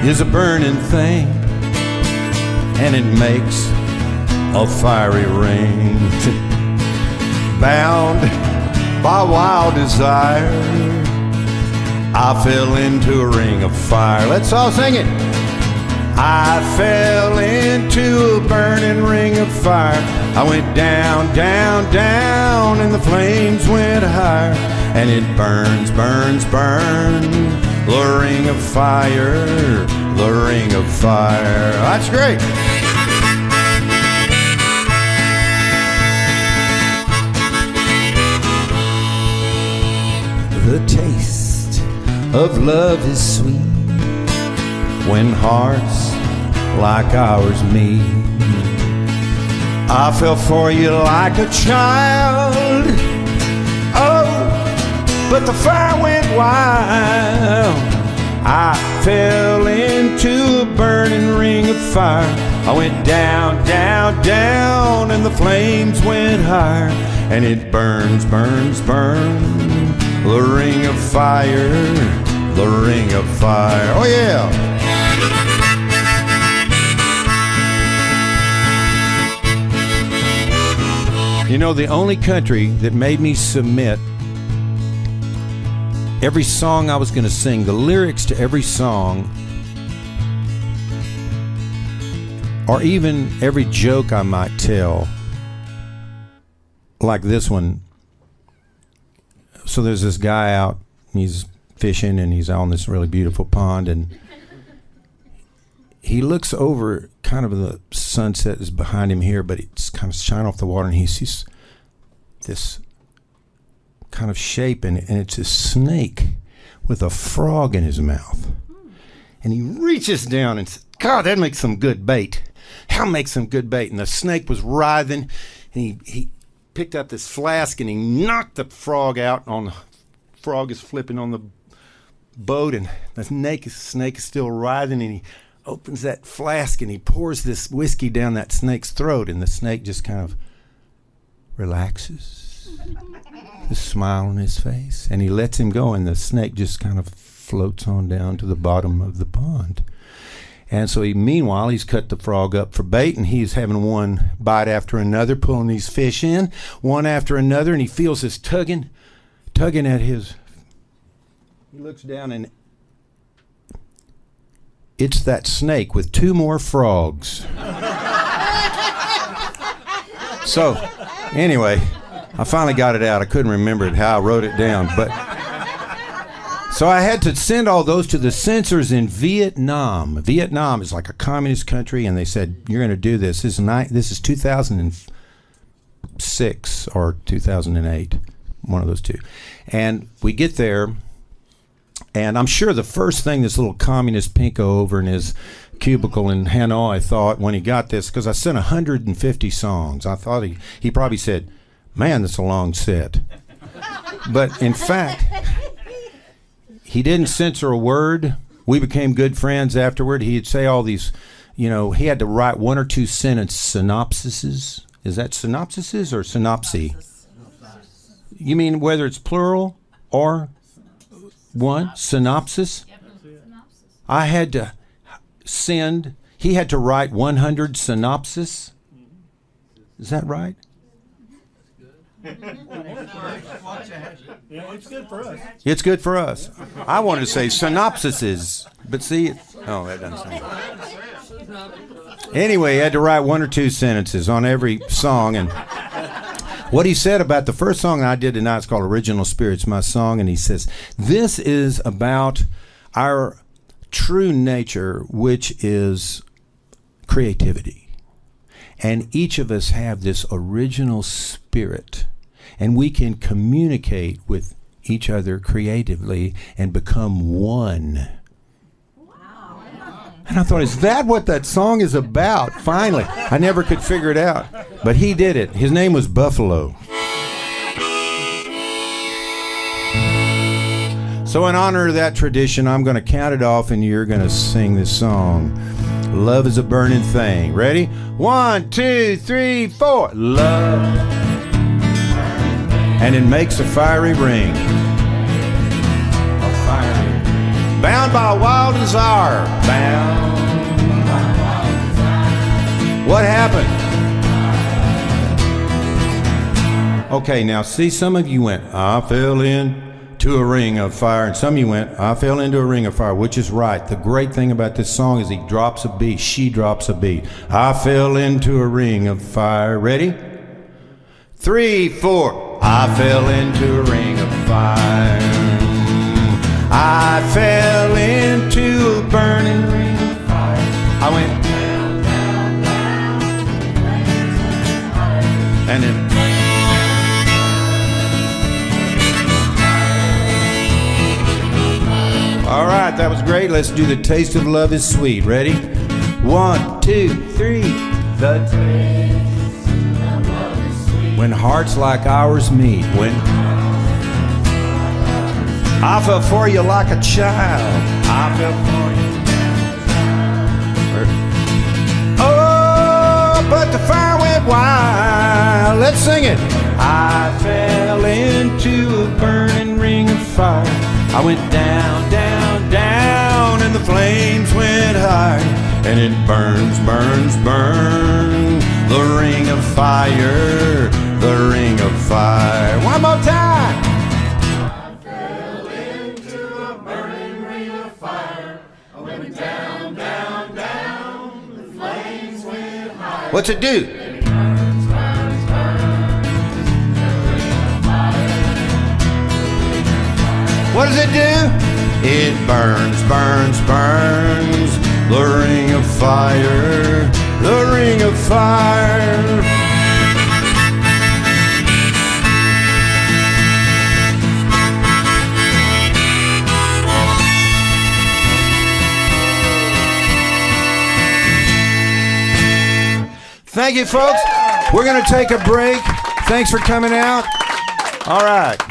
is a burning thing, and it makes a fiery ring. Bound by wild desire, I fell into a ring of fire. Let's all sing it. I fell into a burning ring of fire. I went down, down, down, and the flames went higher. And it burns, burns, burns, the ring of fire, the ring of fire. That's great. The taste of love is sweet when hearts like ours meet. I fell for you like a child, oh, but the fire went wild. I fell into a burning ring of fire. I went down, down, down, and the flames went higher. And it burns, burns, burns, the ring of fire, the ring of fire. Oh yeah. You know, the only country that made me submit every song I was going to sing, the lyrics to every song, or even every joke I might tell, like this one. So there's this guy out, he's fishing, and he's out on this really beautiful pond, and he looks over, kind of the sunset is behind him here, but it's kind of shining off the water, and he sees this kind of shape, and it's a snake with a frog in his mouth. And he reaches down and says, God, that makes some good bait. How makes some good bait? And the snake was writhing, and he picked up this flask, and he knocked the frog out. The frog is flipping on the boat, and the snake is still writhing, and he opens that flask and he pours this whiskey down that snake's throat, and the snake just kind of relaxes, a smile on his face, and he lets him go, and the snake just kind of floats on down to the bottom of the pond. And so meanwhile, he's cut the frog up for bait, and he's having one bite after another, pulling these fish in, one after another, and he feels this tugging at his... He looks down, and it's that snake with two more frogs. So, anyway, I finally got it out. I couldn't remember it, how I wrote it down. But so I had to send all those to the censors in Vietnam. Vietnam is like a communist country, and they said, you're going to do this. This is 2006 or 2008, one of those two. And we get there, and I'm sure the first thing this little communist pinko over in his cubicle in Hanoi thought when he got this, because I sent 150 songs, I thought he probably said, man, that's a long set. But in fact, he didn't censor a word. We became good friends afterward. He'd say all these, he had to write one or two sentence synopsises. Is that synopsises or synopsy? You mean whether it's plural or one? Synopsis? I had to he had to write 100 synopsis. Is that right? Yeah, it's good for us. It's good for us. I wanted to say synopsises, but see, that doesn't sound right. Anyway, he had to write one or two sentences on every song, and what he said about the first song I did tonight is called Original Spirits, my song, and he says, this is about our true nature, which is creativity. And each of us have this original spirit, and we can communicate with each other creatively and become one. Wow. And I thought, is that what that song is about? Finally. I never could figure it out. But he did it. His name was Buffalo. So in honor of that tradition, I'm going to count it off, and you're going to sing this song. Love is a burning thing. Ready? 1, 2, 3, 4. Love. And it makes a fiery ring. A fiery ring. Bound by a wild desire. are bound. What happened? Okay, now see, some of you went, I fell into a ring of fire. And some of you went, I fell into a ring of fire, which is right. The great thing about this song is he drops a beat. She drops a beat. I fell into a ring of fire. Ready? 3, 4. I fell into a ring of fire. I fell into a burning ring of fire. I went down, down, down, and then all right, that was great. Let's do the taste of love is sweet. Ready? 1, 2, 3. The taste of love is sweet. When hearts like ours meet. When I fell for you like a child. I fell for you. Oh, but the fire went wild. Let's sing it. I fell into a burning ring of fire. I went down, down, down, and the flames went high. And it burns, burns, burns, the ring of fire, the ring of fire. One more time. I fell into a burning ring of fire. I went down, down, down, the flames went high. What's it do? It burns, burns, burns, the ring of fire. What does it do? It burns, burns, burns, the ring of fire, the ring of fire. Thank you, folks. We're going to take a break. Thanks for coming out. All right.